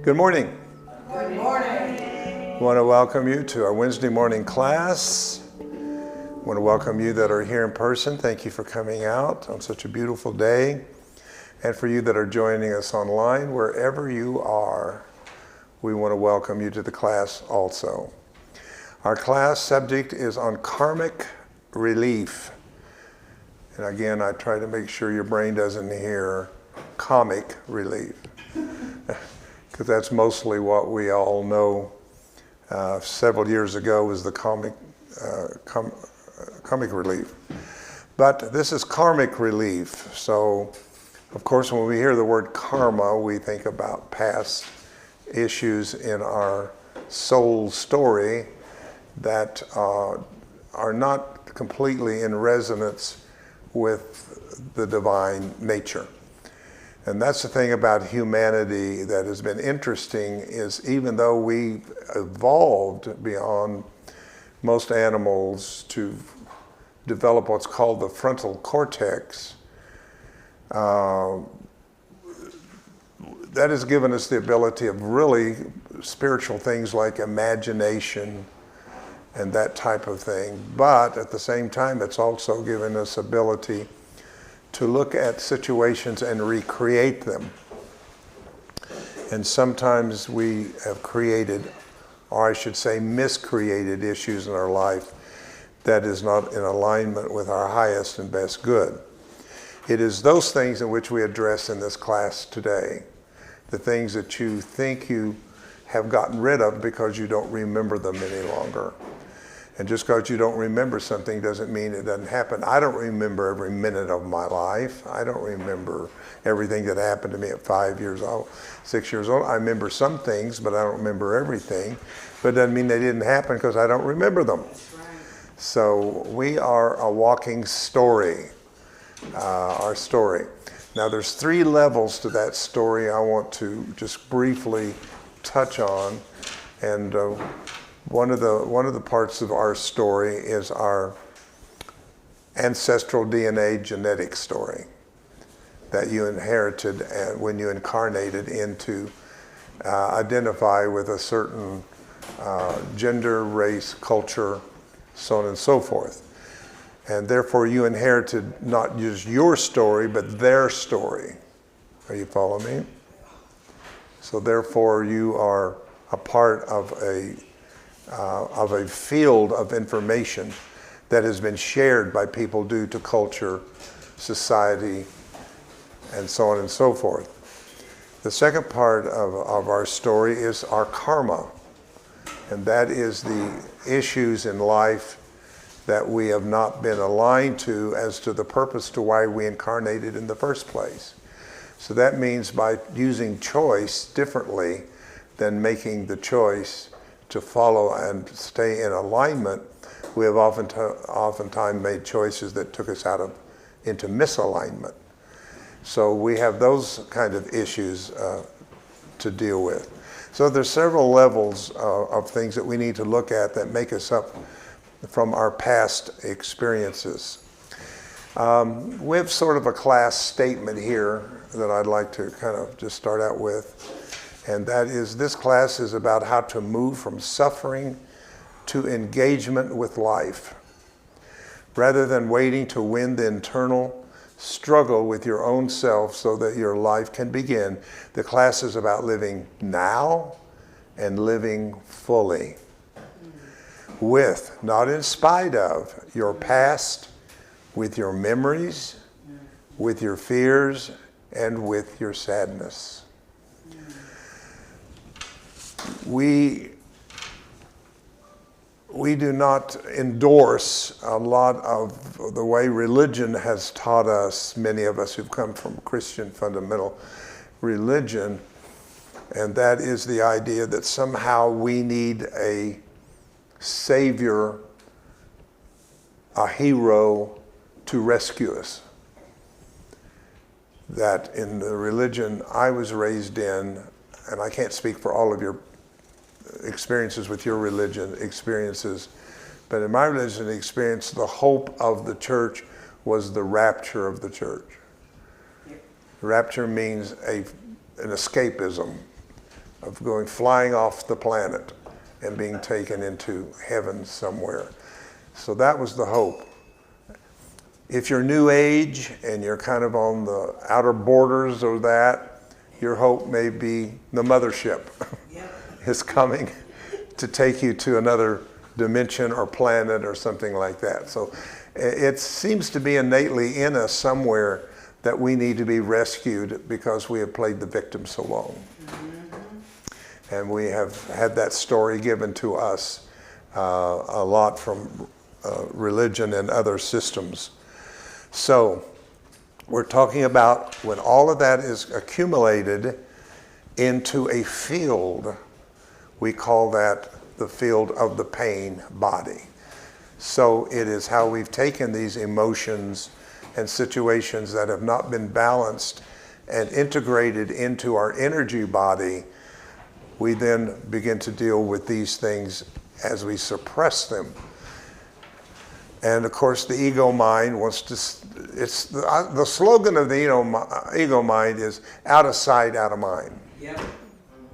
Good morning. Good morning. I want to welcome you to our Wednesday morning class. I want to welcome you that are here in person. Thank you for coming out on such a beautiful day. And for you that are joining us online, wherever you are, we want to welcome you to the class also. Our class subject is on karmic relief. And again, I try to make sure your brain doesn't hear comic relief, because that's mostly what we all know. Several years ago was the comic relief. But this is karmic relief. So, of course, when we hear the word karma, we think about past issues in our soul story that are not completely in resonance with the divine nature. And that's the thing about humanity that has been interesting, is even though we evolved beyond most animals to develop what's called the frontal cortex, that has given us the ability of really spiritual things like imagination and that type of thing. But at the same time, it's also given us ability to look at situations and recreate them. And sometimes we have created, or I should say miscreated, issues in our life that is not in alignment with our highest and best good. It is those things in which we address in this class today. The things that you think you have gotten rid of because you don't remember them any longer. And just because you don't remember something doesn't mean it doesn't happen. I don't remember every minute of my life. I don't remember everything that happened to me at 5 years old, 6 years old. I remember some things, but I don't remember everything. But it doesn't mean they didn't happen because I don't remember them. That's right. So we are a walking story, our story. Now there's 3 levels to that story I want to just briefly touch on. And one of the parts of our story is our ancestral DNA genetic story that you inherited when you incarnated into identify with a certain gender, race, culture, so on and so forth. And therefore you inherited not just your story, but their story. Are you following me? So therefore you are a part of a field of information that has been shared by people due to culture, society, and so on and so forth. The second part of our story is our karma, and that is the issues in life that we have not been aligned to as to the purpose to why we incarnated in the first place. So that means by using choice differently than making the choice to follow and stay in alignment, we have oftentimes made choices that took us into misalignment. So we have those kind of issues to deal with. So there's several levels of things that we need to look at that make us up from our past experiences. We have sort of a class statement here that I'd like to kind of just start out with. And that is, this class is about how to move from suffering to engagement with life. Rather than waiting to win the internal struggle with your own self so that your life can begin, the class is about living now and living fully. With, not in spite of, your past, with your memories, with your fears, and with your sadness. We do not endorse a lot of the way religion has taught us, many of us who've come from Christian fundamental religion, and that is the idea that somehow we need a savior, a hero to rescue us. That in the religion I was raised in, and I can't speak for all of your experiences with your religion experiences, but in my religion experience, the hope of the church was the rapture of the church. Rapture means an escapism, of going flying off the planet and being taken into heaven somewhere. So that was the hope. If you're New Age and you're kind of on the outer borders of that, your hope may be the mothership is coming to take you to another dimension or planet or something like that. So it seems to be innately in us somewhere that we need to be rescued because we have played the victim so long. And we have had that story given to us a lot from religion and other systems. So we're talking about when all of that is accumulated into a field, we call that the field of the pain body. So it is how we've taken these emotions and situations that have not been balanced and integrated into our energy body. We then begin to deal with these things as we suppress them. And of course, the ego mind wants to, it's the slogan of the ego mind is out of sight, out of mind. Yep.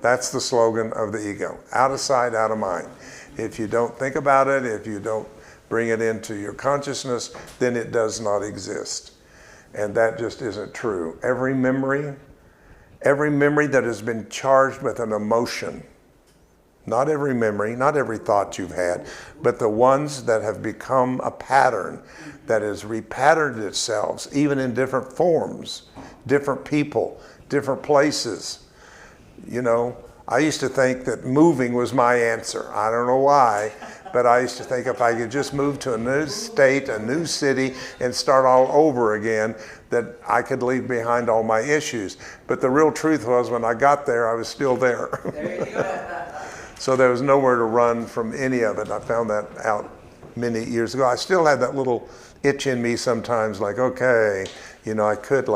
That's the slogan of the ego, out of sight, out of mind. If you don't think about it, if you don't bring it into your consciousness, then it does not exist. And that just isn't true. Every memory that has been charged with an emotion, not every memory, not every thought you've had, but the ones that have become a pattern that has repatterned itself, even in different forms, different people, different places. You know, I used to think that moving was my answer. I don't know why, but I used to think if I could just move to a new state, a new city, and start all over again, that I could leave behind all my issues. But the real truth was when I got there, I was still there. There you go. So there was nowhere to run from any of it. I found that out many years ago. I still had that little itch in me sometimes, like, okay, you know, I could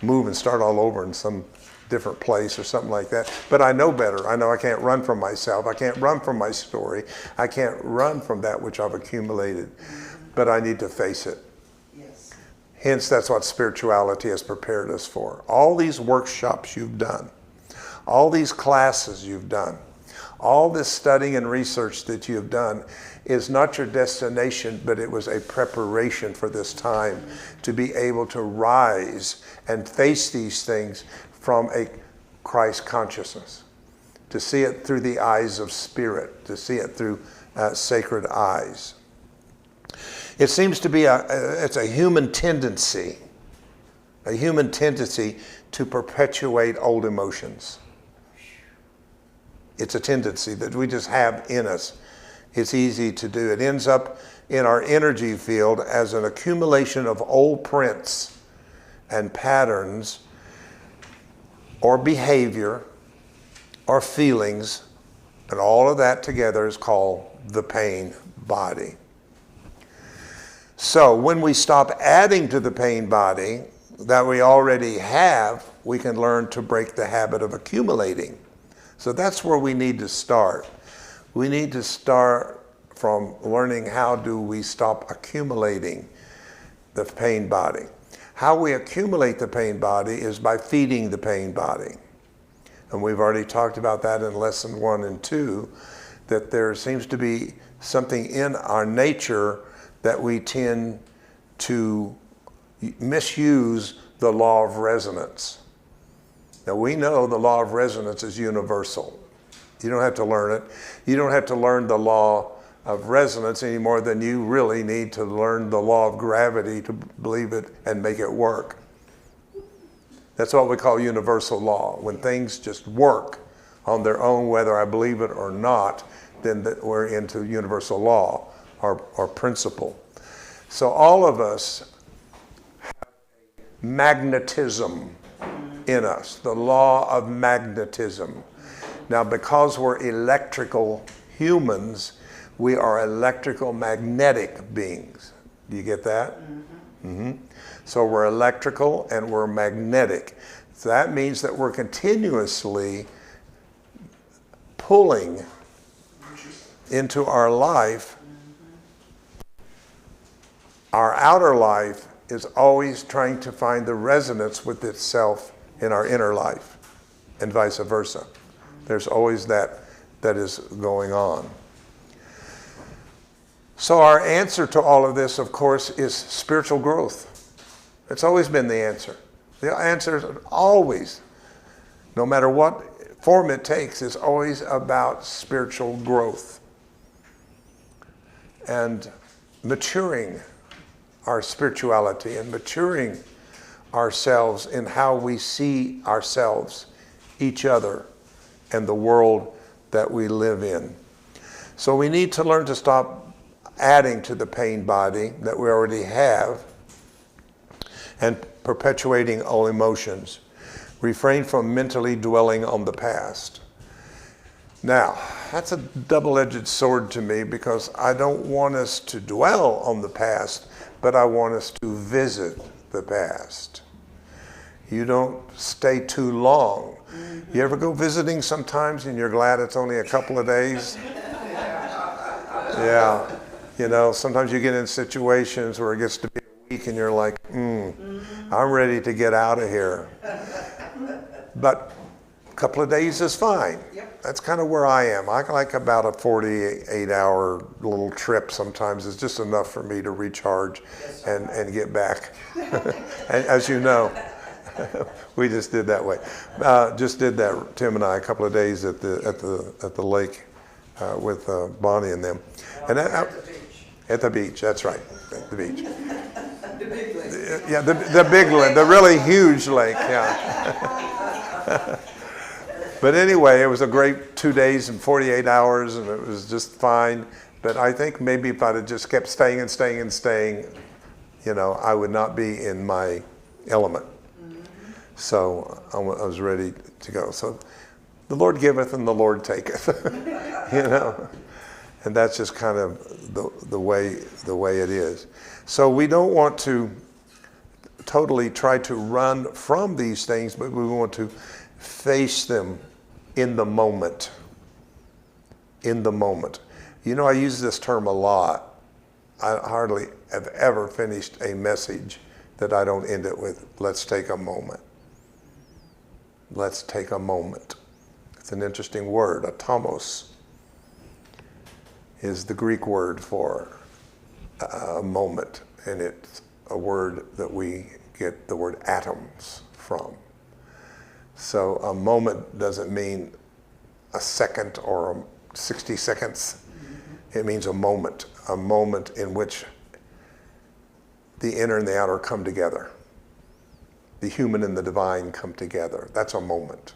move and start all over in some different place or something like that. But I know better. I know I can't run from myself. I can't run from my story. I can't run from that which I've accumulated. But I need to face it. Yes. Hence, that's what spirituality has prepared us for. All these workshops you've done, all these classes you've done, all this studying and research that you've done is not your destination, but it was a preparation for this time to be able to rise and face these things from a Christ consciousness, to see it through the eyes of spirit, to see it through sacred eyes. It seems to be it's a human tendency to perpetuate old emotions. It's a tendency that we just have in us. It's easy to do. It ends up in our energy field as an accumulation of old prints and patterns or behavior or feelings, and all of that together is called the pain body. So when we stop adding to the pain body that we already have, we can learn to break the habit of accumulating. So that's where we need to start. We need to start from learning how do we stop accumulating the pain body. How we accumulate the pain body is by feeding the pain body. And we've already talked about that in lesson 1 and 2, that there seems to be something in our nature that we tend to misuse the law of resonance. Now we know the law of resonance is universal. You don't have to learn it. You don't have to learn the law of resonance any more than you really need to learn the law of gravity to believe it and make it work. That's what we call universal law. When things just work on their own, whether I believe it or not, then we're into universal law or principle. So all of us have magnetism in us, the law of magnetism. Now, because we're electrical humans, we are electrical magnetic beings. Do you get that? Mm-hmm. So we're electrical and we're magnetic. So that means that we're continuously pulling into our life. Our outer life is always trying to find the resonance with itself in our inner life, and vice versa. There's always that is going on. So our answer to all of this, of course, is spiritual growth. It's always been the answer. The answer is always, no matter what form it takes, is always about spiritual growth and maturing our spirituality and maturing ourselves in how we see ourselves, each other, and the world that we live in. So we need to learn to stop adding to the pain body that we already have and perpetuating all emotions. Refrain from mentally dwelling on the past. Now, that's a double-edged sword to me, because I don't want us to dwell on the past, but I want us to visit the past. You don't stay too long. You ever go visiting sometimes and you're glad it's only a couple of days? Yeah. You know, sometimes you get in situations where it gets to be a week and you're like, I'm ready to get out of here. But a couple of days is fine. Yep. That's kind of where I am. I like about a 48-hour little trip sometimes. It's just enough for me to recharge and get back. And as you know, we just did that way. Just did that, Tim and I, a couple of days at the lake with Bonnie and them. And at the beach, that's right, at the beach. The big lake. Yeah, the big lake, the really huge lake, yeah. But anyway, it was a great 2 days and 48 hours, and it was just fine. But I think maybe if I'd have just kept staying and staying and staying, you know, I would not be in my element. So I was ready to go. So the Lord giveth and the Lord taketh, you know. And that's just kind of the way it is. So we don't want to totally try to run from these things, but we want to face them in the moment. In the moment. You know, I use this term a lot. I hardly have ever finished a message that I don't end it with, let's take a moment. Let's take a moment. It's an interesting word, atomos is the Greek word for a moment, and it's a word that we get the word atoms from. So a moment doesn't mean a second or 60 seconds. It means a moment in which the inner and the outer come together. The human and the divine come together. That's a moment.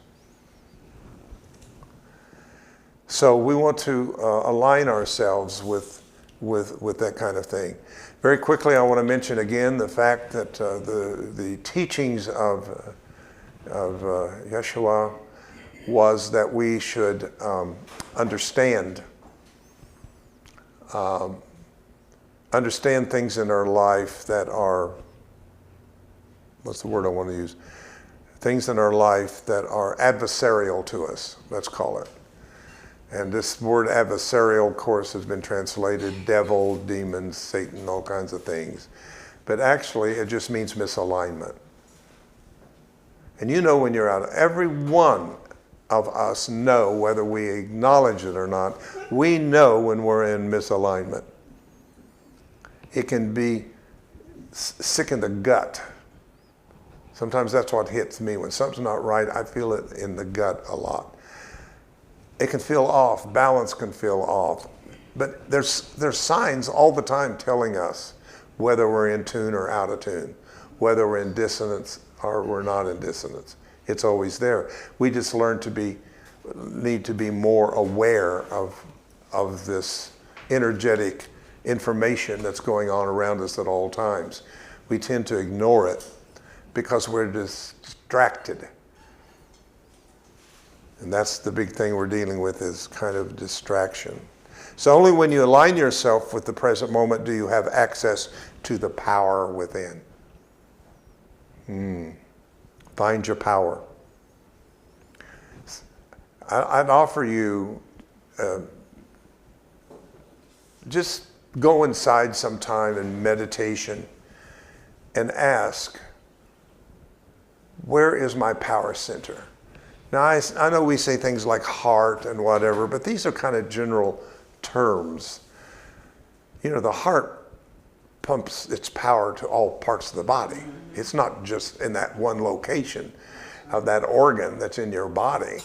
So we want to align ourselves with that kind of thing. Very quickly, I want to mention again the fact that the teachings of Yeshua was that we should understand things in our life that are, what's the word I want to use? Things in our life that are adversarial to us, let's call it. And this word adversarial, of course, has been translated devil, demons, Satan, all kinds of things. But actually, it just means misalignment. And you know when you're out, every one of us know, whether we acknowledge it or not, we know when we're in misalignment. It can be sick in the gut. Sometimes that's what hits me. When something's not right, I feel it in the gut a lot. It can feel off, balance can feel off. But there's signs all the time telling us whether we're in tune or out of tune, whether we're in dissonance or we're not in dissonance. It's always there. We just need to be more aware of this energetic information that's going on around us at all times. We tend to ignore it because we're distracted. And that's the big thing we're dealing with, is kind of distraction. So only when you align yourself with the present moment do you have access to the power within. Find your power. I'd offer you, just go inside sometime in meditation and ask, where is my power center? Now, I know we say things like heart and whatever, but these are kind of general terms. You know, the heart pumps its power to all parts of the body. It's not just in that one location of that organ that's in your body,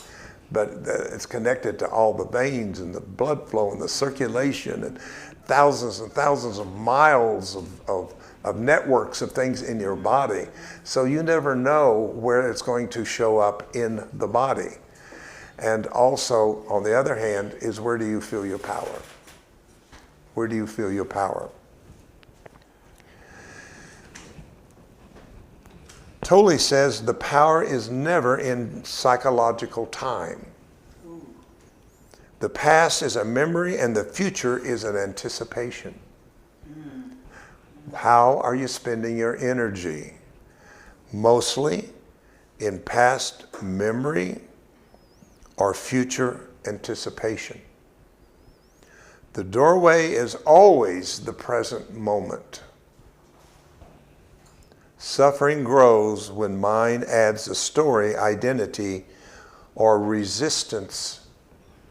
but it's connected to all the veins and the blood flow and the circulation and thousands of miles of networks of things in your body. So you never know where it's going to show up in the body. And also, on the other hand, is where do you feel your power? Where do you feel your power? Tolle says the power is never in psychological time. The past is a memory and the future is an anticipation. How are you spending your energy? Mostly in past memory or future anticipation. The doorway is always the present moment. Suffering grows when mind adds a story, identity, or resistance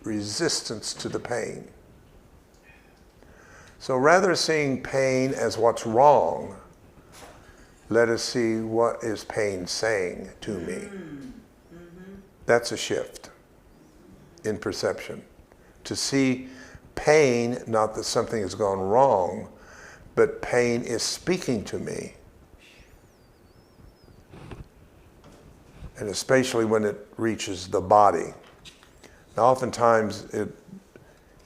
to the pain. So rather seeing pain as what's wrong, let us see what is pain saying to me. That's a shift in perception. To see pain, not that something has gone wrong, but pain is speaking to me. And especially when it reaches the body. Now, oftentimes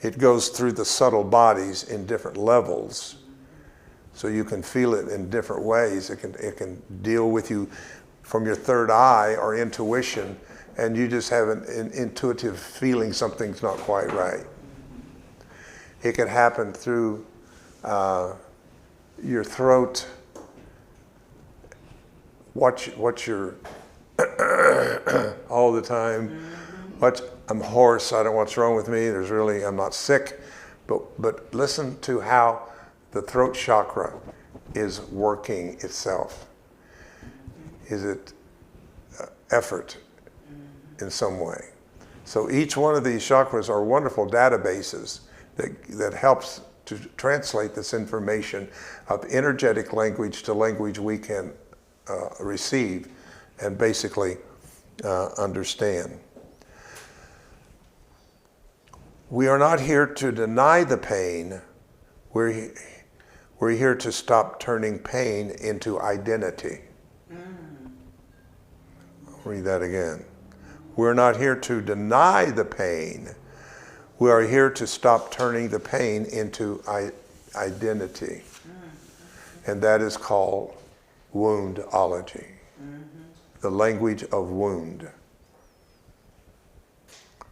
it goes through the subtle bodies in different levels, so you can feel it in different ways. It can deal with you from your third eye or intuition, and you just have an intuitive feeling something's not quite right. It can happen through your throat. What's your all the time. I'm hoarse. I don't know what's wrong with me. I'm not sick, but listen to how the throat chakra is working itself. Is it effort in some way? So each one of these chakras are wonderful databases that helps to translate this information of energetic language to language we can receive and basically understand. We are not here to deny the pain. We're here to stop turning pain into identity. I'll read that again. We're not here to deny the pain. We are here to stop turning the pain into identity. And that is called woundology. The language of wound.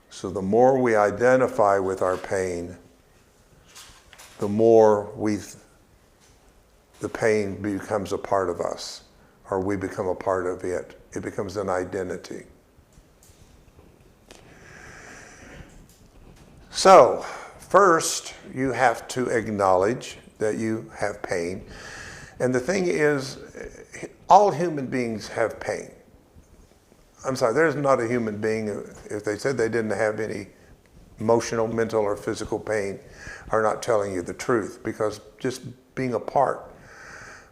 So the more we identify with our pain, the more the pain becomes a part of us, or we become a part of it. It becomes an identity. So, first, you have to acknowledge that you have pain. And the thing is, all human beings have pain. I'm sorry, there's not a human being, if they said they didn't have any emotional, mental, or physical pain, are not telling you the truth, because just being a part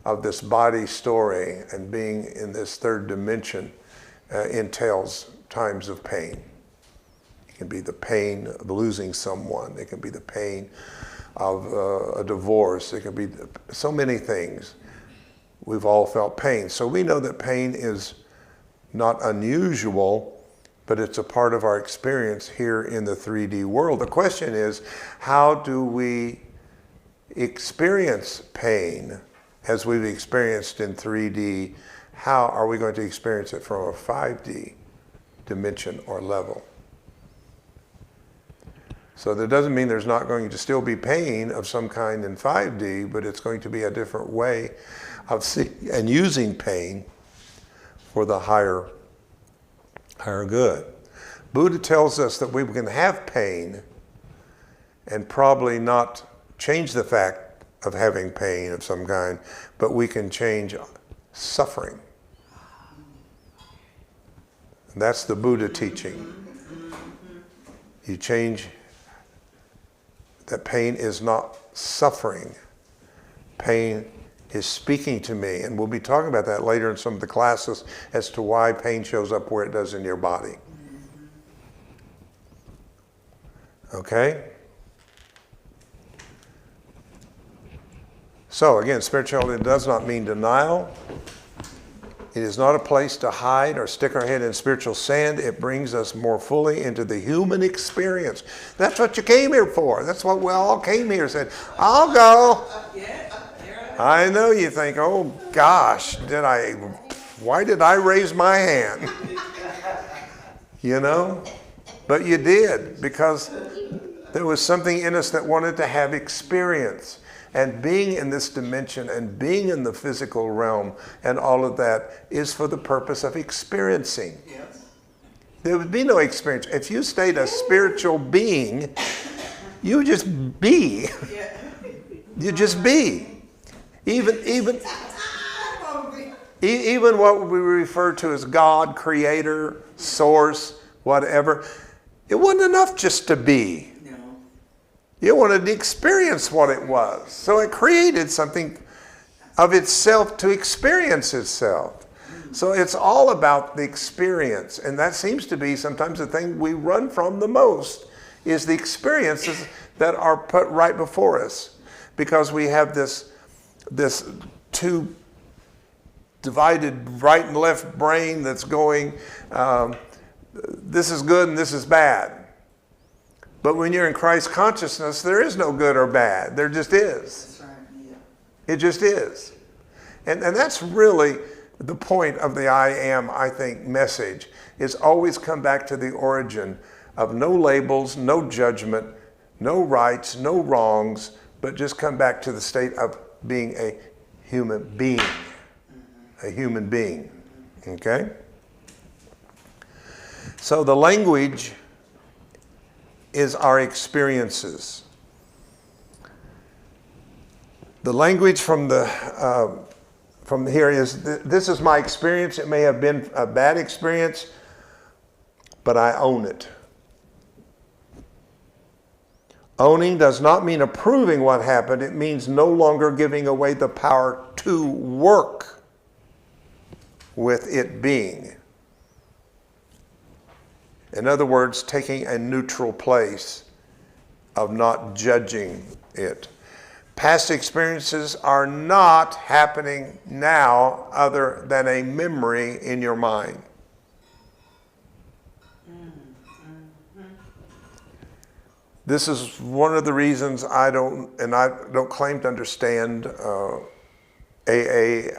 of this body story and being in this third dimension entails times of pain. It can be the pain of losing someone. It can be the pain of a divorce. It can be so many things. We've all felt pain. So we know that pain is not unusual, but it's a part of our experience here in the 3D world. The question is, how do we experience pain as we've experienced in 3D? How are we going to experience it from a 5D dimension or level? So that doesn't mean there's not going to still be pain of some kind in 5D, but it's going to be a different way of seeing and using pain for the higher good. Buddha tells us that we can have pain and probably not change the fact of having pain of some kind, but we can change suffering. That's the Buddha teaching. You change that pain is not suffering. Pain is speaking to me. And we'll be talking about that later in some of the classes as to why pain shows up where it does in your body. Okay? So again, spirituality does not mean denial. It is not a place to hide or stick our head in spiritual sand. It brings us more fully into the human experience. That's what you came here for. That's what we all came here and said, I'll go. I know you think, oh gosh, why did I raise my hand? You know? But you did, because there was something in us that wanted to have experience. And being in this dimension and being in the physical realm and all of that is for the purpose of experiencing. Yes. There would be no experience. If you stayed a spiritual being, you just be. Yeah. You just be. Even what we refer to as God, creator, source, whatever, it wasn't enough just to be. You wanted to experience what it was. So it created something of itself to experience itself. So it's all about the experience. And that seems to be sometimes the thing we run from the most, is the experiences that are put right before us. Because we have this two divided right and left brain that's going, this is good and this is bad. But when you're in Christ consciousness, there is no good or bad. There just is. That's right. Yeah. It just is. And that's really the point of the I am, I think, message, is always come back to the origin of no labels, no judgment, no rights, no wrongs, but just come back to the state of being a human being. A human being. Okay? So the language is our experiences. The language from here is, this is my experience. It may have been a bad experience, but I own it. Owning does not mean approving what happened. It means no longer giving away the power to work with it being. In other words, taking a neutral place of not judging it. Past experiences are not happening now other than a memory in your mind. This is one of the reasons I don't claim to understand AA,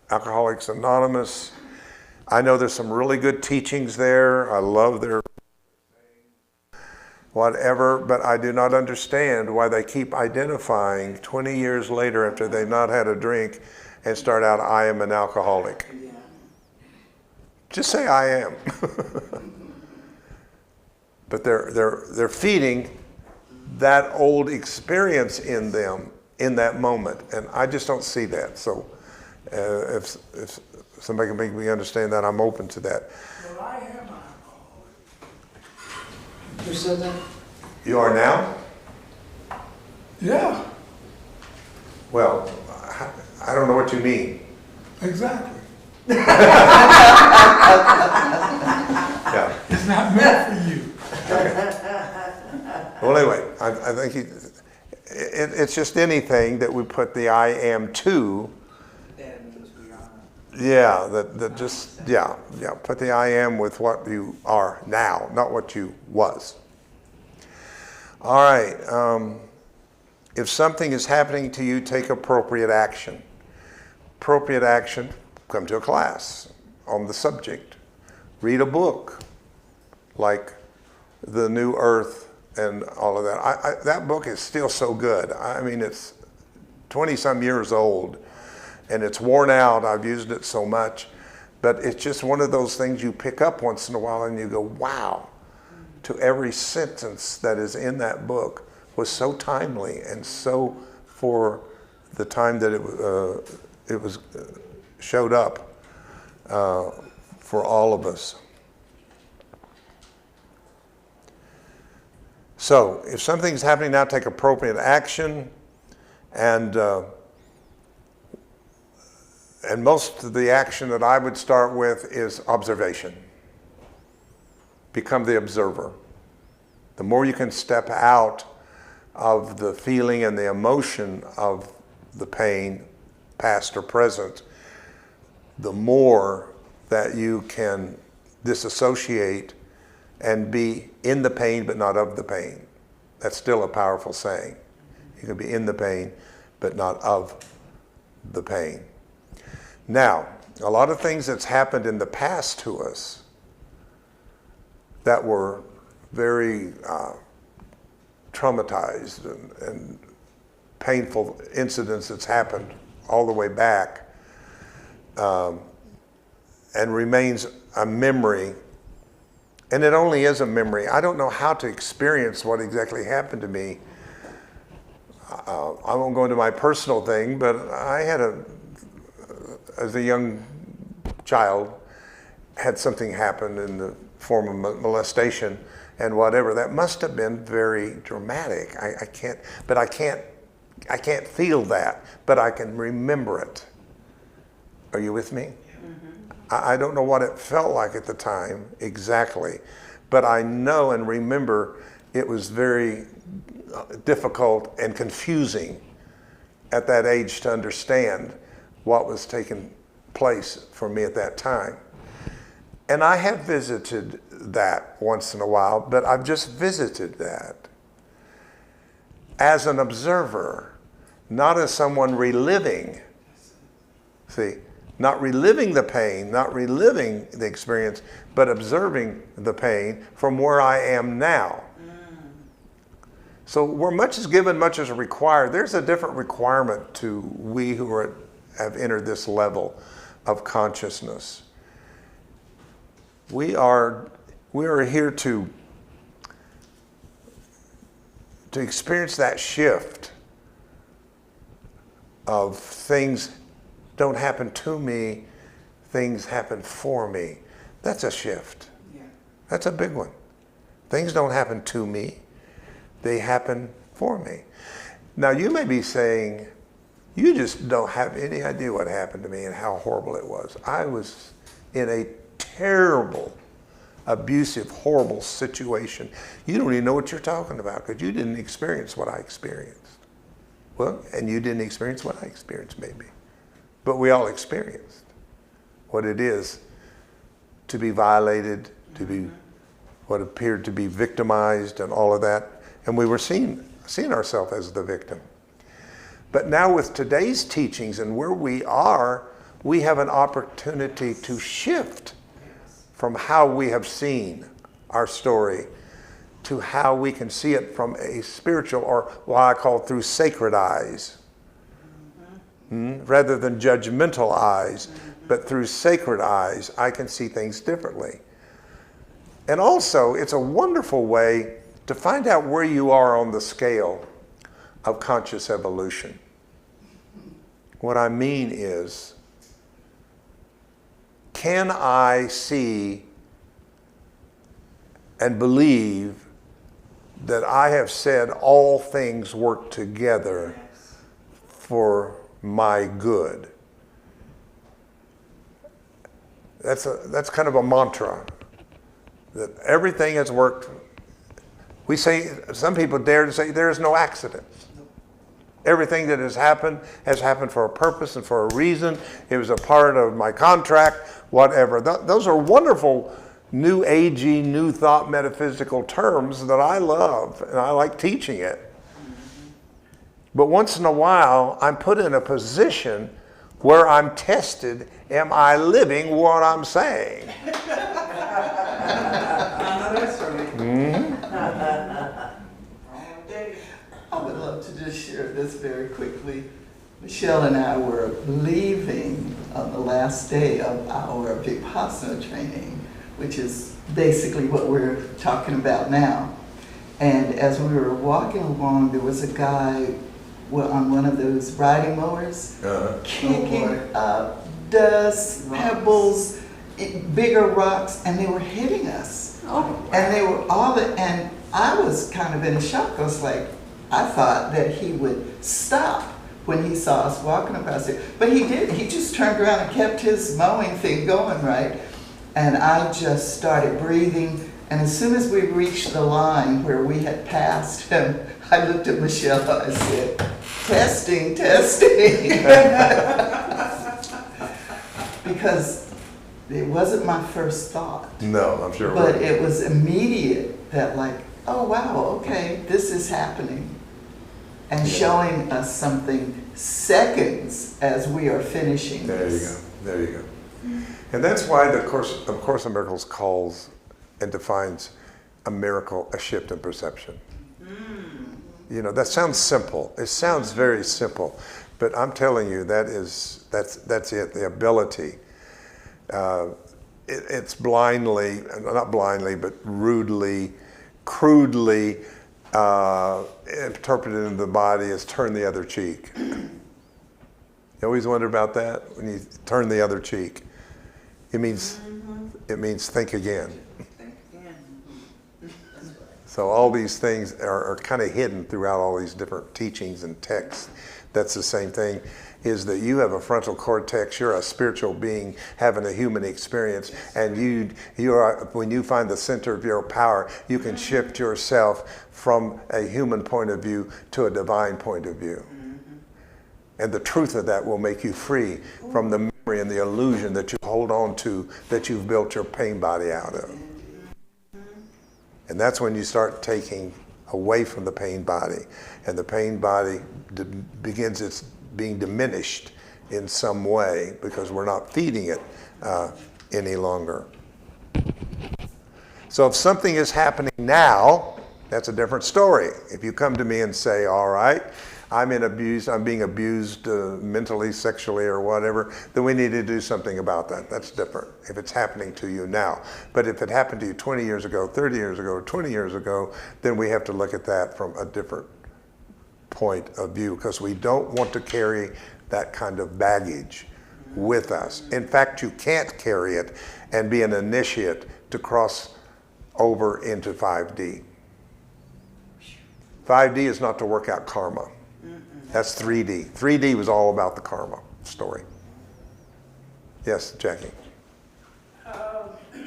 Alcoholics Anonymous. I know there's some really good teachings there. I love their whatever, but I do not understand why they keep identifying 20 years later after they've not had a drink and start out, I am an alcoholic. Yeah. Just say I am. But they're feeding that old experience in them in that moment, and I just don't see that. So if somebody can make me understand that, I'm open to that. Well, I am an alcoholic. You said that? You are now? Yeah, Well, I don't know what you mean. exactly. Yeah. It's not meant for you. Well, anyway, I think it's just anything that we put the I am to. That means we are. Yeah, put the I am with what you are now, not what you was. All right, if something is happening to you, take appropriate action. Appropriate action, come to a class on the subject. Read a book, like The New Earth and all of that. That book is still so good. I mean, it's 20-some years old, and it's worn out. I've used it so much. But it's just one of those things you pick up once in a while and you go, wow, to every sentence that is in that book was so timely and so for the time that it was showed up for all of us. So if something's happening now, take appropriate action, and most of the action that I would start with is observation. Become the observer. The more you can step out of the feeling and the emotion of the pain, past or present, the more that you can disassociate and be in the pain but not of the pain. That's still a powerful saying. You can be in the pain but not of the pain. Now, a lot of things that's happened in the past to us that were very traumatized and painful incidents that's happened all the way back and remains a memory. And it only is a memory. I don't know how to experience what exactly happened to me. I won't go into my personal thing, but I had as a young child, had something happen in the form of molestation and whatever. That must have been very dramatic. I can't feel that, but I can remember it. Are you with me? I don't know what it felt like at the time exactly, but I know and remember it was very difficult and confusing at that age to understand what was taking place for me at that time. And I have visited that once in a while, but I've just visited that as an observer, not as someone reliving. See? Not reliving the pain, not reliving the experience, but observing the pain from where I am now. So where much is given, much is required. There's a different requirement to we who have entered this level of consciousness. We are here to experience that shift of things don't happen to me, things happen for me. That's a shift. Yeah. That's a big one. Things don't happen to me, they happen for me. Now you may be saying, you just don't have any idea what happened to me and how horrible it was. I was in a terrible, abusive, horrible situation. You don't even know what you're talking about because you didn't experience what I experienced. Well, and you didn't experience what I experienced maybe. But we all experienced what it is to be violated, to be what appeared to be victimized and all of that. And we were seeing ourselves as the victim. But now with today's teachings and where we are, we have an opportunity to shift from how we have seen our story to how we can see it from a spiritual, or what I call through sacred eyes. Rather than judgmental eyes, but through sacred eyes, I can see things differently. And also, it's a wonderful way to find out where you are on the scale of conscious evolution. What I mean is, can I see and believe that I have said all things work together for my good? That's kind of a mantra, that everything has worked. We say, some people dare to say there is no accidents. Everything that has happened for a purpose and for a reason. It was a part of my contract, whatever. Those are wonderful new agey, new thought metaphysical terms that I love and I like teaching it. But once in a while, I'm put in a position where I'm tested. Am I living what I'm saying? I would love to just share this very quickly. Michelle and I were leaving on the last day of our Vipassana training, which is basically what we're talking about now. And as we were walking along, there was a guy on one of those riding mowers, kicking up dust, pebbles, bigger rocks, and they were hitting us. And they were and I was kind of in shock. I was like, I thought that he would stop when he saw us walking across it. But he didn't. He just turned around and kept his mowing thing going, right? And I just started breathing. And as soon as we reached the line where we had passed him, I looked at Michelle and I said, testing, testing. Because it wasn't my first thought. No, I'm sure. But it was immediate that like, oh wow, okay, this is happening. And showing us something seconds as we are finishing this. There you go. And that's why the Course in Miracles calls and defines a miracle a shift in perception. You know, that sounds simple. It sounds very simple, but I'm telling you, that's it. The ability. It's blindly, not blindly, but rudely, crudely interpreted in the body as turn the other cheek. You always wonder about that when you turn the other cheek. It means think again. So all these things are kind of hidden throughout all these different teachings and texts. That's the same thing, is that you have a frontal cortex, you're a spiritual being having a human experience, and you are, when you find the center of your power, you can shift yourself from a human point of view to a divine point of view. And the truth of that will make you free from the memory and the illusion that you hold on to, that you've built your pain body out of. And that's when you start taking away from the pain body, and the pain body begins its being diminished in some way because we're not feeding it any longer. So if something is happening now, that's a different story. If you come to me and say, all right, I'm being abused mentally, sexually, or whatever, then we need to do something about that. That's different if it's happening to you now. But if it happened to you 20 years ago, 30 years ago, or 20 years ago, then we have to look at that from a different point of view, because we don't want to carry that kind of baggage with us. In fact, you can't carry it and be an initiate to cross over into 5D. 5D is not to work out karma. That's 3D. 3D was all about the karma story. Yes, Jackie. A few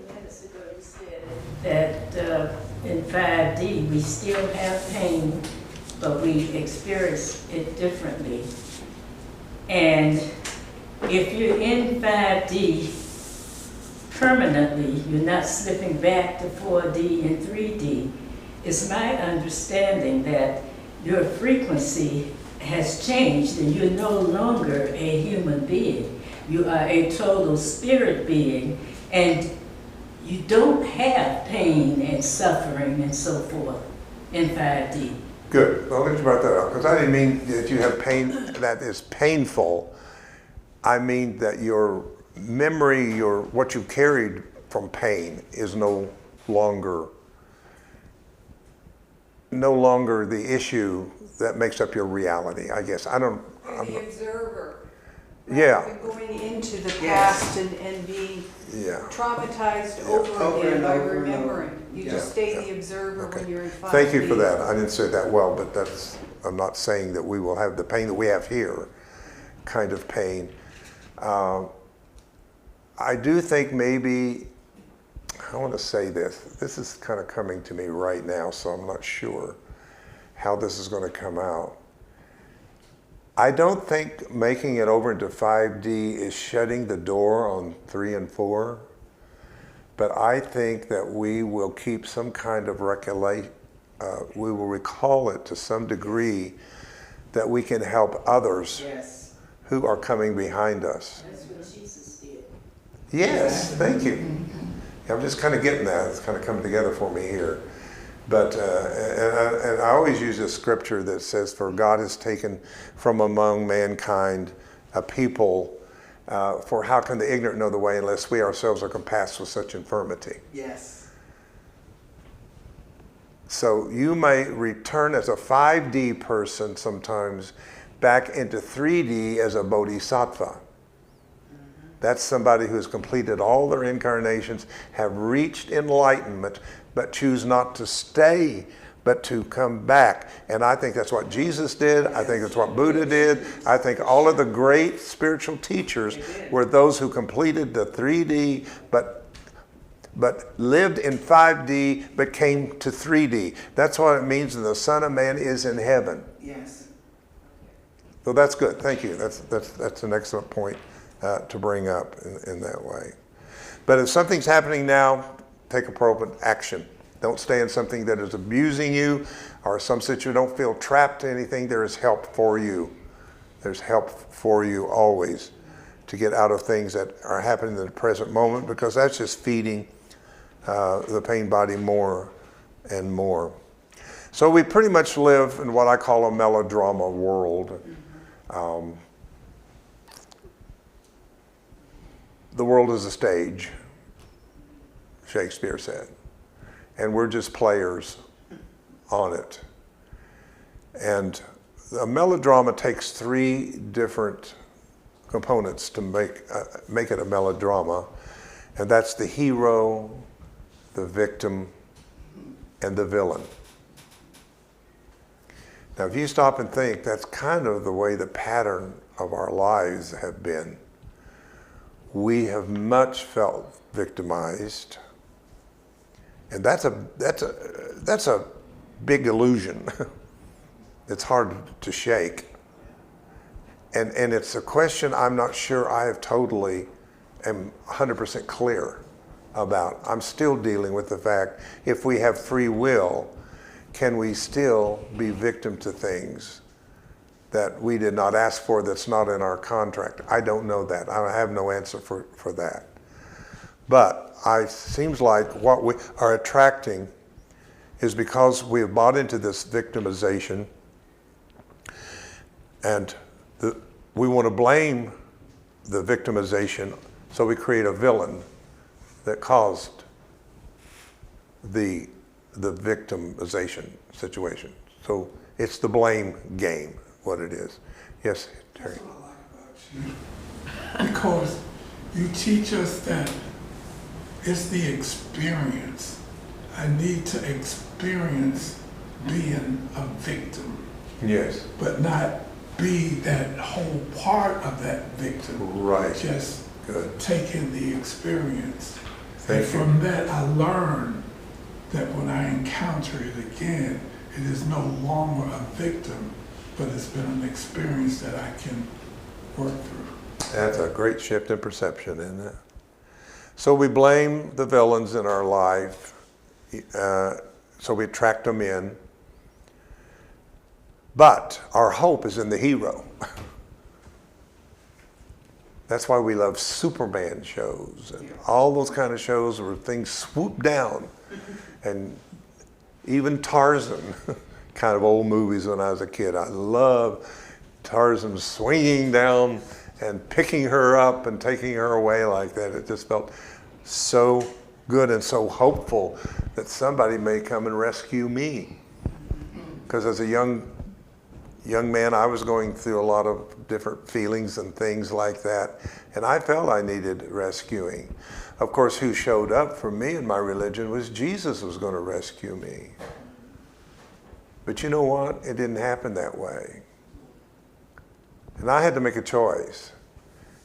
minutes ago you said that in 5D we still have pain, but we experience it differently. And if you're in 5D permanently, you're not slipping back to 4D and 3D. It's my understanding that your frequency has changed and you're no longer a human being. You are a total spirit being, and you don't have pain and suffering and so forth in 5D. Good. Well, let me brought that up, because I didn't mean that you have pain that is painful. I mean that your memory, what you carried from pain is no longer the issue that makes up your reality, I guess. The observer. Yeah. Rather than going into the past and being traumatized over again by remembering. You just stay the observer when you're in 5D. Thank you for that. I didn't say that well, but I'm not saying that we will have the pain that we have here, kind of pain. I do think maybe, I want to say this. This is kind of coming to me right now, so I'm not sure how this is going to come out. I don't think making it over into 5D is shutting the door on 3 and 4, but I think that we will keep some kind of we will recall it to some degree that we can help others who are coming behind us. That's what Jesus did. Yes, thank you. I'm just kind of getting that. It's kind of coming together for me here. But, and I always use this scripture that says, for God has taken from among mankind a people, for how can the ignorant know the way unless we ourselves are compassed with such infirmity? Yes. So you may return as a 5D person sometimes back into 3D as a bodhisattva. That's somebody who has completed all their incarnations, have reached enlightenment but choose not to stay, but to come back. And I think that's what Jesus did. I think that's what Buddha did. I think all of the great spiritual teachers were those who completed the 3D, but lived in 5D, but came to 3D. That's what it means when the Son of Man is in heaven. Yes. So that's good. Thank you. That's an excellent point to bring up in that way. But if something's happening now, take appropriate action. Don't stay in something that is abusing you or some situation. Don't feel trapped to anything. There is help for you. There's help for you always to get out of things that are happening in the present moment, because that's just feeding the pain body more and more. So we pretty much live in what I call a melodrama world. The world is a stage, Shakespeare said, and we're just players on it. And a melodrama takes three different components to make it a melodrama, and that's the hero, the victim, and the villain. Now, if you stop and think, that's kind of the way the pattern of our lives have been. We have much felt victimized, and that's a big illusion. It's hard to shake, and it's a question I'm not sure I have totally am 100% clear about. I'm still dealing with the fact, if we have free will, can we still be victim to things that we did not ask for, that's not in our contract? I don't know that. I have no answer for that. But it seems like what we are attracting is because we have bought into this victimization, and we want to blame the victimization, so we create a villain that caused the victimization situation. So it's the blame game, what it is. Yes, Terry. That's what I like about you. Because you teach us that it's the experience. I need to experience being a victim, Yes. but not be that whole part of that victim. Right. Just Good. taking the experience. Thank And you. from that, I learned that when I encounter it again, it is no longer a victim, but it's been an experience that I can work through. That's a great shift in perception, isn't it? So we blame the villains in our life, so we attract them in. But our hope is in the hero. That's why we love Superman shows and all those kind of shows where things swoop down. And even Tarzan, kind of old movies when I was a kid. I love Tarzan swinging down and picking her up and taking her away like that. It just felt so good and so hopeful that somebody may come and rescue me. Because as a young man, I was going through a lot of different feelings and things like that, and I felt I needed rescuing. Of course, who showed up for me in my religion was Jesus was going to rescue me. But you know what? It didn't happen that way. And I had to make a choice.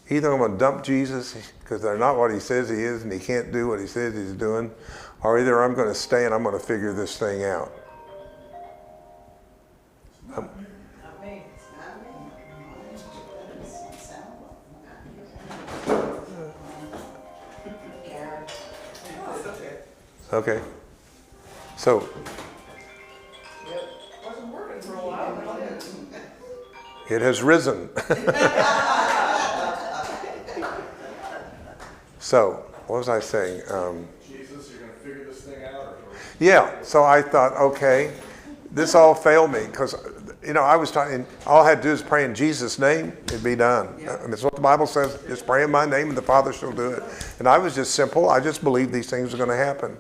Either I'm going to dump Jesus because they're not what he says he is and he can't do what he says he's doing, or either I'm going to stay and I'm going to figure this thing out. Okay. So, Wasn't working for a while, but it is. it has risen. So, what was I saying? Jesus, you're going to figure this thing out? Or? Yeah, so I thought, okay, this all failed me because, I was talking, all I had to do is pray in Jesus' name, it'd be done. And that's what the Bible says, just pray in my name and the Father shall do it. And I was just simple, I just believed these things were going to happen.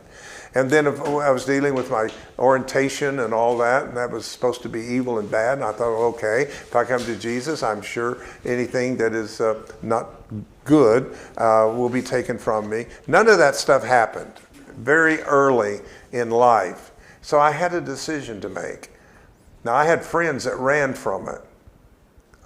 And then I was dealing with my orientation and all that, and that was supposed to be evil and bad. And I thought, okay, if I come to Jesus, I'm sure anything that is not good will be taken from me. None of that stuff happened. very early in life. So I had a decision to make. Now, I had friends that ran from it.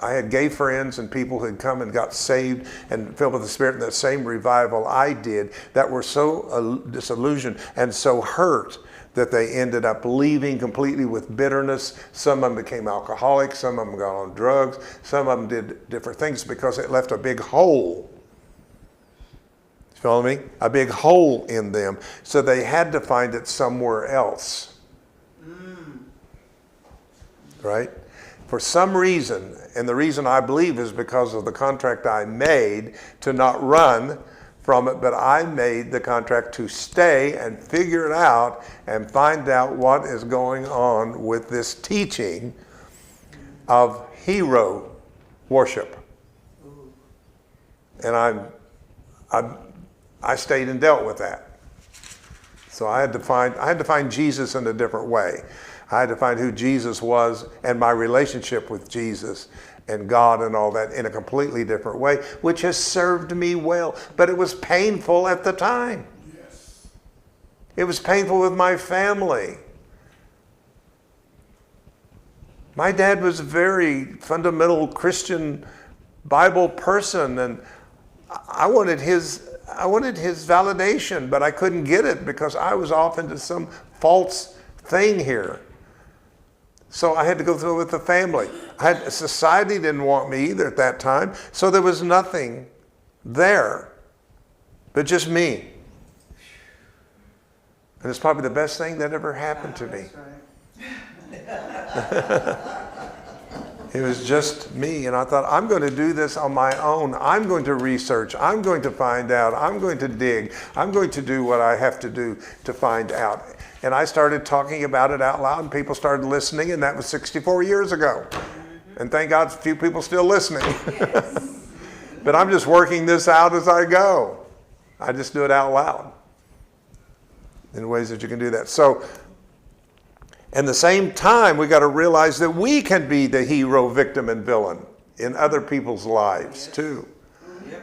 I had gay friends and people who had come and got saved and filled with the Spirit in that same revival I did, that were so disillusioned and so hurt that they ended up leaving completely with bitterness. Some of them became alcoholics, some of them got on drugs, some of them did different things because it left a big hole. You follow me? A big hole in them. So they had to find it somewhere else. Right? For some reason, and the reason I believe is because of the contract I made to not run from it, but I made the contract to stay and figure it out and find out what is going on with this teaching of hero worship. And I stayed and dealt with that. So I had to find Jesus in a different way. I had to find who Jesus was and my relationship with Jesus and God and all that in a completely different way, which has served me well. But it was painful at the time. Yes. It was painful with my family. My dad was a very fundamental Christian Bible person, and I wanted his validation, but I couldn't get it because I was off into some false thing here. So I had to go through it with the family. Society didn't want me either at that time, so there was nothing there but just me. And it's probably the best thing that ever happened to me. It was just me, and I thought, I'm going to do this on my own. I'm going to research. I'm going to find out. I'm going to dig. I'm going to do what I have to do to find out. And I started talking about it out loud, and people started listening, and that was 64 years ago. And thank God, a few people still listening. Yes. But I'm just working this out as I go. I just do it out loud in ways that you can do that. So, at the same time, we got to realize that we can be the hero, victim, and villain in other people's lives too.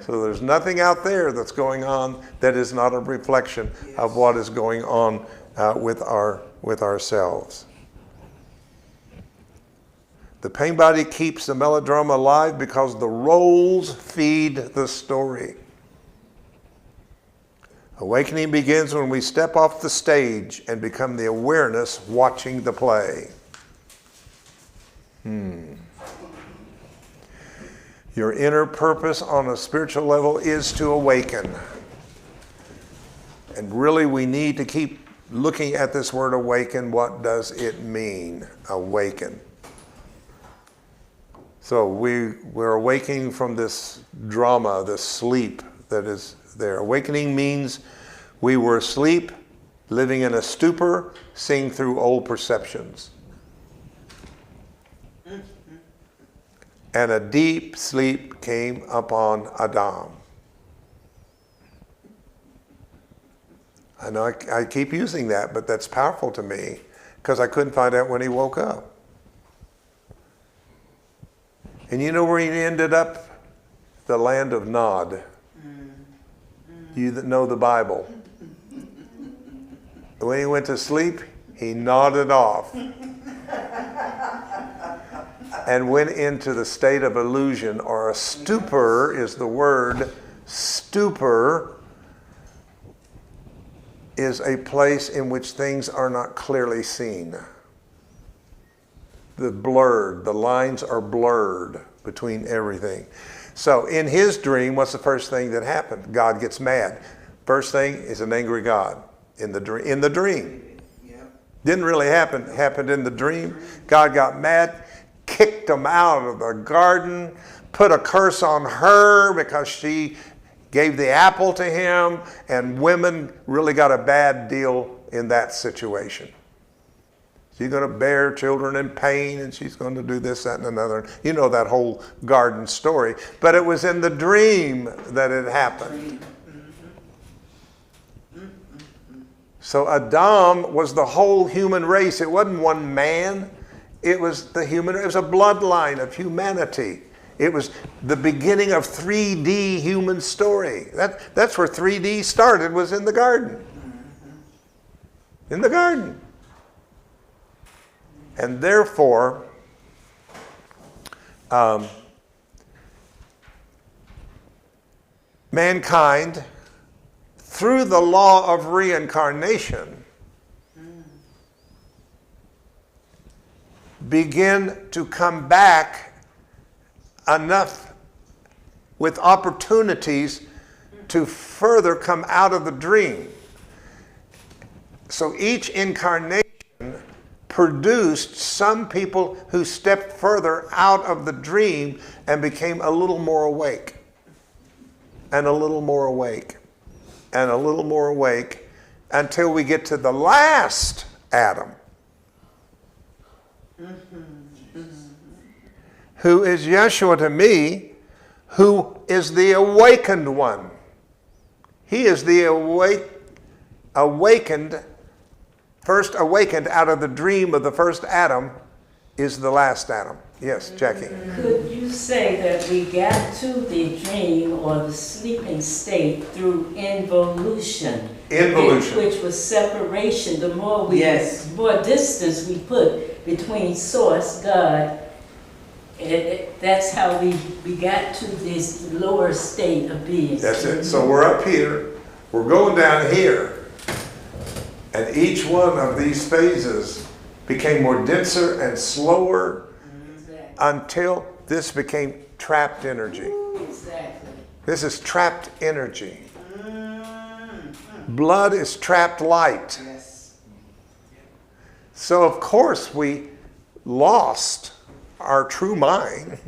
So there's nothing out there that's going on that is not a reflection of what is going on with ourselves. The pain body keeps the melodrama alive because the roles feed the story. Awakening begins when we step off the stage and become the awareness watching the play. Your inner purpose on a spiritual level is to awaken. And really we need to keep looking at this word awaken. What does it mean? Awaken. So we're awakening from this drama, this sleep that is there. Awakening means we were asleep, living in a stupor, seeing through old perceptions. And a deep sleep came upon Adam. I know I keep using that, but that's powerful to me because I couldn't find out when he woke up. And you know where he ended up? The land of Nod. You that know the Bible. When he went to sleep, he nodded off and went into the state of illusion, or a stupor is the word. Stupor is a place in which things are not clearly seen. The lines are blurred between everything. So in his dream, what's the first thing that happened? God gets mad. First thing is an angry God in the dream. Didn't really happen. Happened in the dream. God got mad, kicked him out of the garden, put a curse on her because she gave the apple to him, and women really got a bad deal in that situation. She's going to bear children in pain, and she's going to do this, that, and another. You know that whole garden story. But it was in the dream that it happened. So Adam was the whole human race. It wasn't one man. It was it was a bloodline of humanity. It was the beginning of 3D human story. That's where 3D started, was in the garden. In the garden. And therefore, mankind, through the law of reincarnation, begin to come back enough with opportunities to further come out of the dream. So each incarnation produced some people who stepped further out of the dream and became a little more awake, and a little more awake, and a little more awake, until we get to the last Adam, who is Yeshua to me, who is the awakened one. He is the awakened, first awakened out of the dream of the first Adam, is the last Adam. Yes, Jackie. Could you say that we got to the dream or the sleeping state through involution? Involution. Which was separation. The more we, Yes. more distance we put between Source, God, that's how we got to this lower state of being. That's it. So we're up here, we're going down here, and each one of these phases became more denser and slower until this became trapped energy. Exactly. This is trapped energy. Blood is trapped light. Yes. So of course we lost our true mind.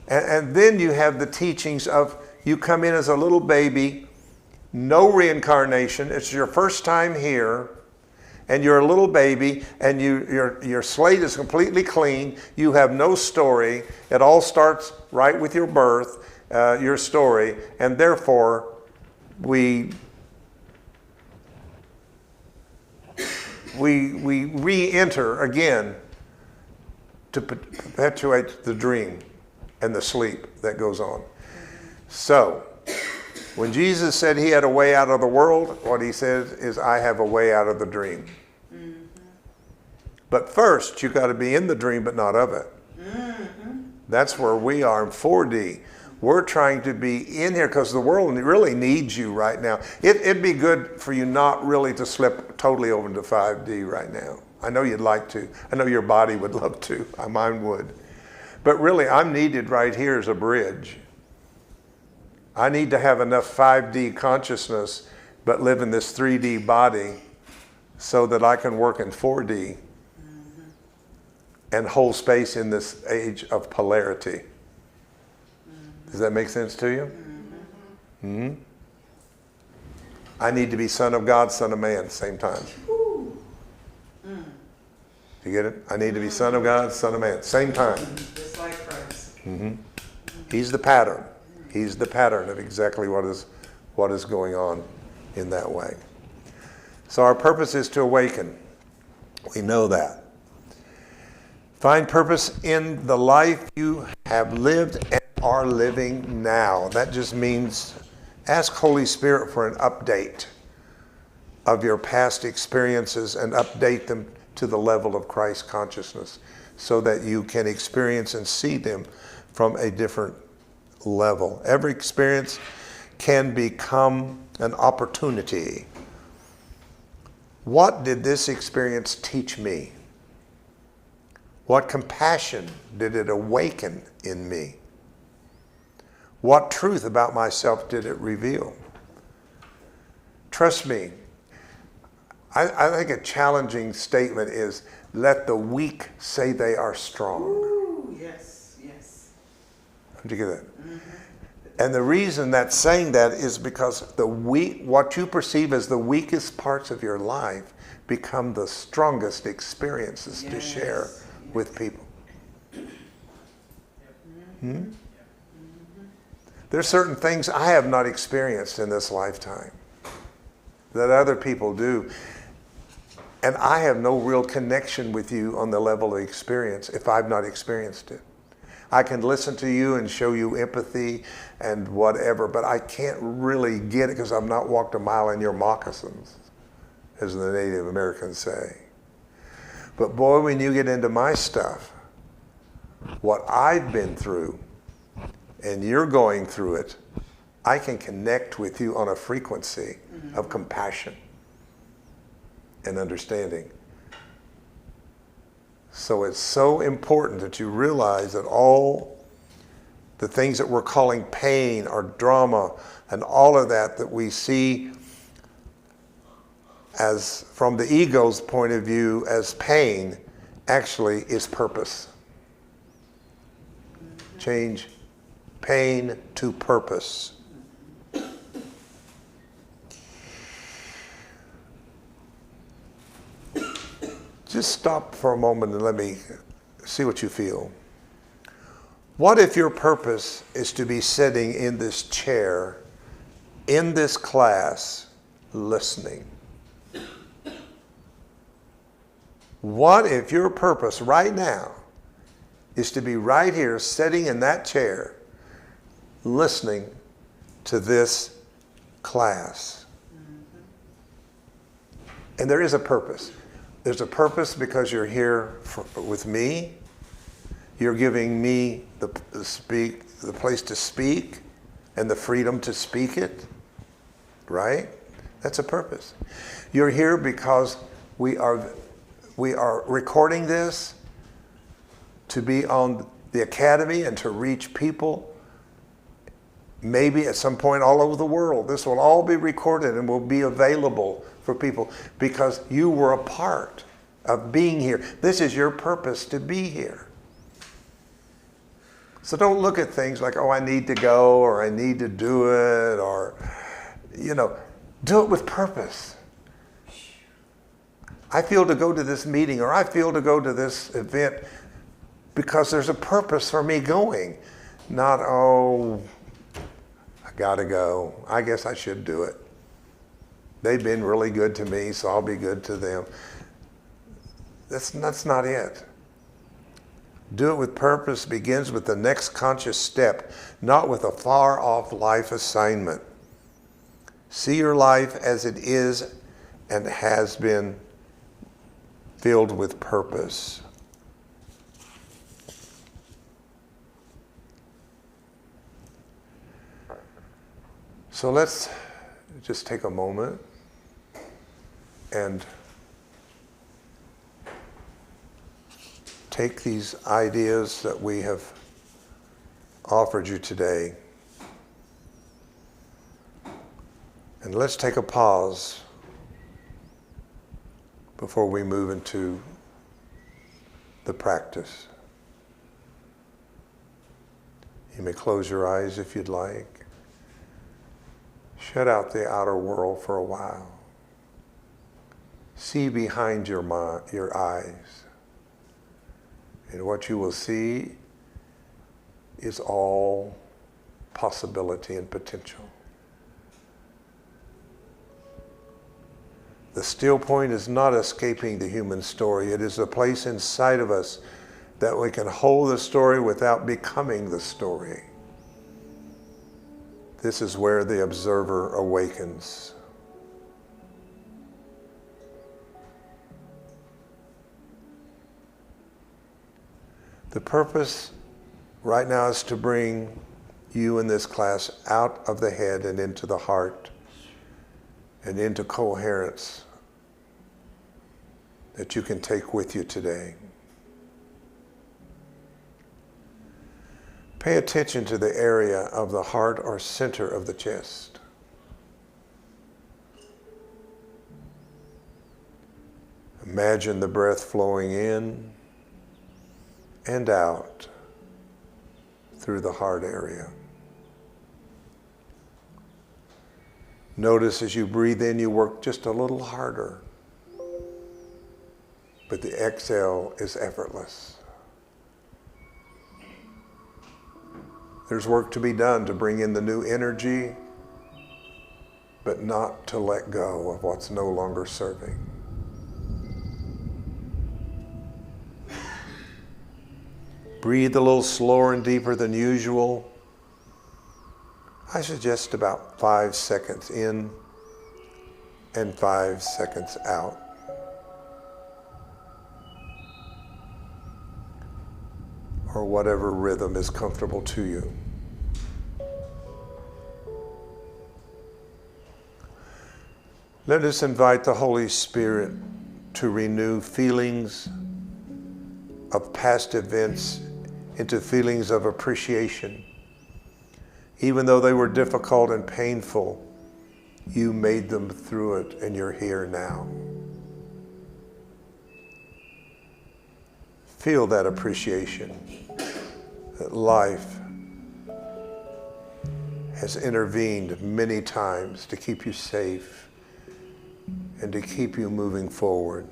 And then you have the teachings of, you come in as a little baby, no reincarnation, it's your first time here, and you're a little baby, and your slate is completely clean, you have no story, it all starts right with your birth, your story, and therefore we re-enter again to perpetuate the dream and the sleep that goes on. So, when Jesus said he had a way out of the world, what he said is, I have a way out of the dream. But first, you got to be in the dream, but not of it. That's where we are in 4D. We're trying to be in here because the world really needs you right now. It'd be good for you not really to slip totally over into 5D right now. I know you'd like to. I know your body would love to. Mine would. But really, I'm needed right here as a bridge. I need to have enough 5D consciousness, but live in this 3D body so that I can work in 4D and hold space in this age of polarity. Does that make sense to you? Mm-hmm. I need to be son of God, son of man at the same time. You get it? I need to be son of God, son of man, same time. Just like Christ. Mm-hmm. He's the pattern. He's the pattern of exactly what is going on in that way. So our purpose is to awaken. We know that. Find purpose in the life you have lived and are living now. That just means ask Holy Spirit for an update of your past experiences and update them to the level of Christ consciousness so that you can experience and see them from a different level. Every experience can become an opportunity. What did this experience teach me? What compassion did it awaken in me? What truth about myself did it reveal? Trust me, I think a challenging statement is, let the weak say they are strong. Ooh, yes, yes. Did you get that? Mm-hmm. And the reason that's saying that is because what you perceive as the weakest parts of your life become the strongest experiences to share with people. There's certain things I have not experienced in this lifetime that other people do. And I have no real connection with you on the level of experience if I've not experienced it. I can listen to you and show you empathy and whatever, but I can't really get it because I've not walked a mile in your moccasins. as the Native Americans say. But boy, when you get into my stuff, what I've been through, and you're going through it, I can connect with you on a frequency of compassion and understanding. So it's so important that you realize that all the things that we're calling pain or drama and all of that we see as, from the ego's point of view, as pain, actually is purpose. Change pain to purpose. Just stop for a moment and let me see what you feel. What if your purpose is to be sitting in this chair, in this class, listening? What if your purpose right now is to be right here, sitting in that chair, listening to this class? And there is a purpose. There's a purpose because you're here with me. You're giving me the place to speak and the freedom to speak it, right? That's a purpose. You're here because we are recording this to be on the Academy and to reach people, maybe at some point all over the world. This will all be recorded and will be available for people because you were a part of being here. This is your purpose, to be here. So don't look at things like, oh, I need to go, or I need to do it, or, do it with purpose. I feel to go to this meeting, or I feel to go to this event because there's a purpose for me going. Not, oh, I gotta go. I guess I should do it. They've been really good to me, so I'll be good to them. That's not it. Do it with purpose begins with the next conscious step, not with a far-off life assignment. See your life as it is and has been, filled with purpose. So let's just take a moment and take these ideas that we have offered you today, and let's take a pause before we move into the practice. You may close your eyes if you'd like. Shut out the outer world for a while. See behind your eyes. And what you will see is all possibility and potential. The still point is not escaping the human story. It is a place inside of us that we can hold the story without becoming the story. This is where the observer awakens. The purpose right now is to bring you in this class out of the head and into the heart and into coherence that you can take with you today. Pay attention to the area of the heart or center of the chest. Imagine the breath flowing in and out through the heart area. Notice as you breathe in, you work just a little harder, but the exhale is effortless. There's work to be done to bring in the new energy, but not to let go of what's no longer serving. Breathe a little slower and deeper than usual. I suggest about 5 seconds in and 5 seconds out. Or whatever rhythm is comfortable to you. Let us invite the Holy Spirit to renew feelings of past events into feelings of appreciation. Even though they were difficult and painful, you made them through it and you're here now. Feel that appreciation, that life has intervened many times to keep you safe and to keep you moving forward.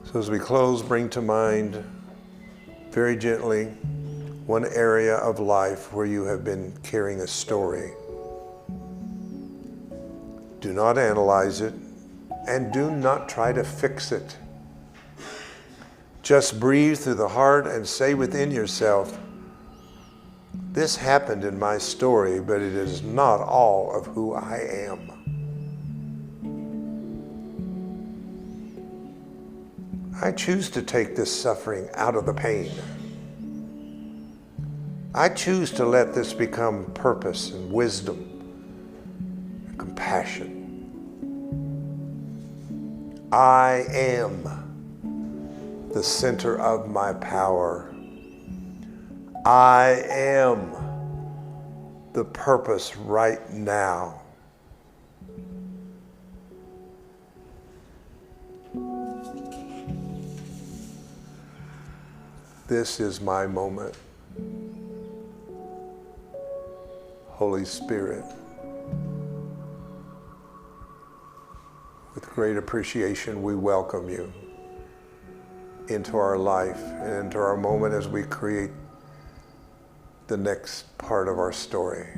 So as we close, bring to mind very gently one area of life where you have been carrying a story. Do not analyze it and do not try to fix it. Just breathe through the heart and say within yourself, this happened in my story, but it is not all of who I am. I choose to take this suffering out of the pain. I choose to let this become purpose and wisdom and compassion. I am the center of my power. I am the purpose right now. This is my moment. Holy Spirit, with great appreciation, we welcome you into our life and into our moment as we create the next part of our story,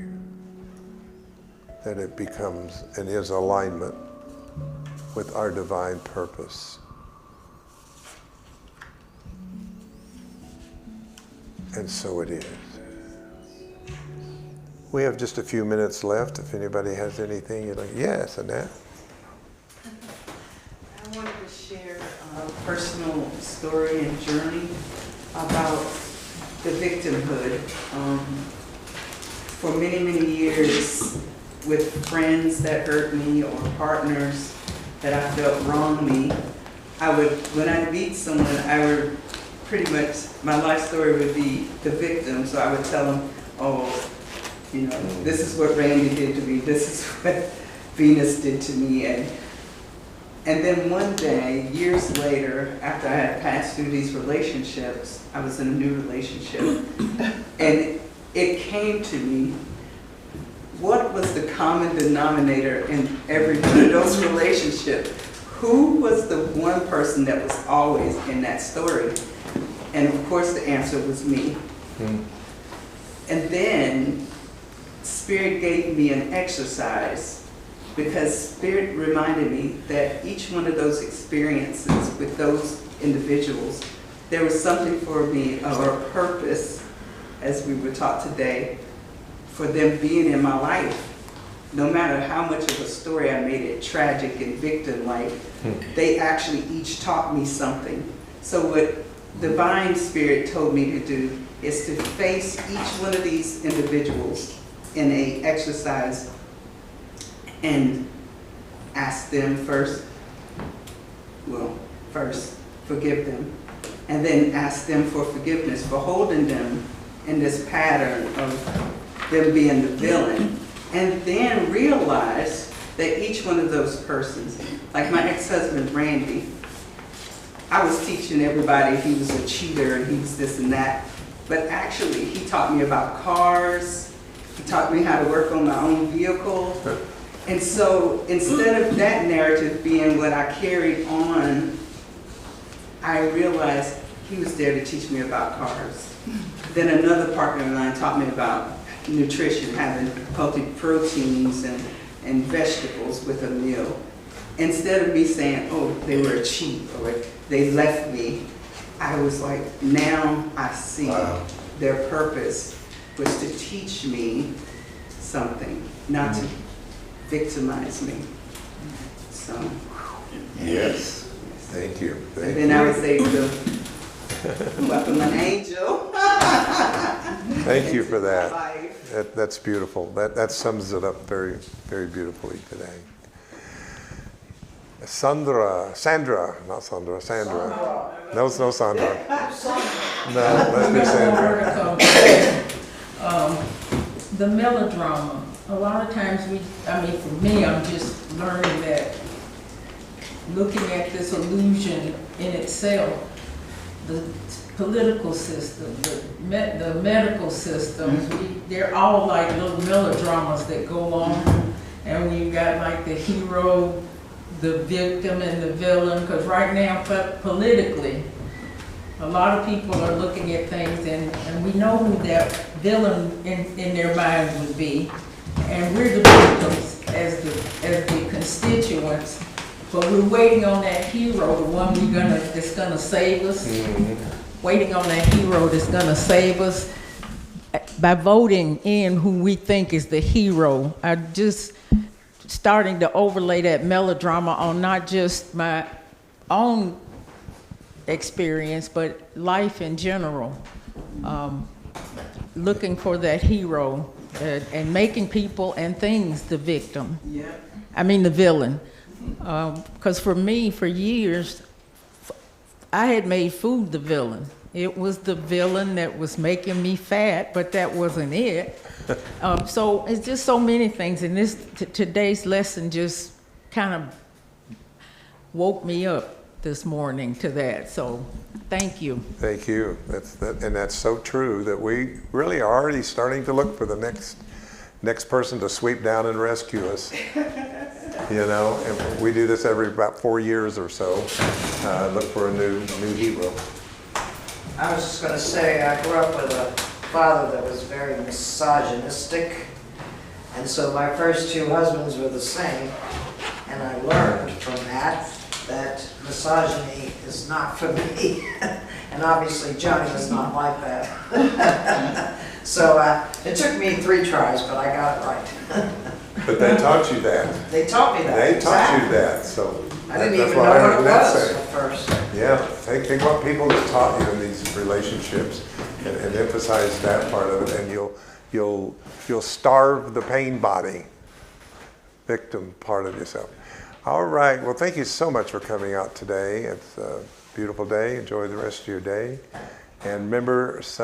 that it becomes and is alignment with our divine purpose. And so it is. We have just a few minutes left. If anybody has anything you'd like, yes, Annette. I wanted to share a personal story and journey about the victimhood. For many, many years, with friends that hurt me or partners that I felt wronged me, when I meet someone, I would pretty much, my life story would be the victim. So I would tell them, oh, you know, this is what Randy did to me, this is what Venus did to me. And then one day, years later, after I had passed through these relationships, I was in a new relationship, and it came to me, what was the common denominator in every one of those relationships? Who was the one person that was always in that story? And of course the answer was me. And then Spirit gave me an exercise, because Spirit reminded me that each one of those experiences with those individuals, there was something for me, or a purpose, as we were taught today, for them being in my life. No matter how much of a story I made it tragic and victim-like, they actually each taught me something. So what Divine Spirit told me to do is to face each one of these individuals in an exercise and ask them first forgive them, and then ask them for forgiveness for holding them in this pattern of them being the villain, and then realize that each one of those persons, like my ex-husband Randy, I was teaching everybody he was a cheater and he was this and that, but actually he taught me about cars, he taught me how to work on my own vehicle. And so instead of that narrative being what I carried on, I realized he was there to teach me about cars. Then another partner of mine taught me about nutrition, having healthy proteins and vegetables with a meal. Instead of me saying, oh, they were a cheat or they left me, I was like, now I see. Wow. their purpose was to teach me something, not to victimize me. So. Yes. Thank you. And then I was able to welcome an angel. Thank you for that. Life. That's beautiful. That sums it up very, very beautifully today. Sandra. No, Sandra. No, Sandra. No, let's be Sandra. The melodrama. A lot of times for me, I'm just learning that looking at this illusion in itself, the political system, the medical systems, they're all like little melodramas that go on. And we've got like the hero, the victim, and the villain. Because right now, politically, a lot of people are looking at things, and we know who that villain in their mind would be. And we're the victims as the constituents. But we're waiting on that hero, the one that's gonna save us. Waiting on that hero that's gonna save us. By voting in who we think is the hero, I'm just starting to overlay that melodrama on not just my own experience, but life in general. Looking for that hero and making people and things the victim. Yeah. The villain. Because for me, for years, I had made food the villain. It was the villain that was making me fat, but that wasn't it. So it's just so many things, and today's lesson just kind of woke me up this morning to that. So thank you. Thank you. That's so true that we really are already starting to look for the next person to sweep down and rescue us. And we do this every about 4 years or so. Look for a new hero. I was just going to say, I grew up with a father that was very misogynistic, and so my first 2 husbands were the same, and I learned from that misogyny is not for me, and obviously Johnny is not like that. So it took me 3 tries, but I got it right. But they taught you that. They taught me that. They taught you that, so I didn't that's even what know I what heard it that was say. at first. Yeah, think what people have taught you in these relationships, and emphasize that part of it, and you'll starve the pain body, victim part of yourself. All right. Well, thank you so much for coming out today. It's a beautiful day. Enjoy the rest of your day, and remember.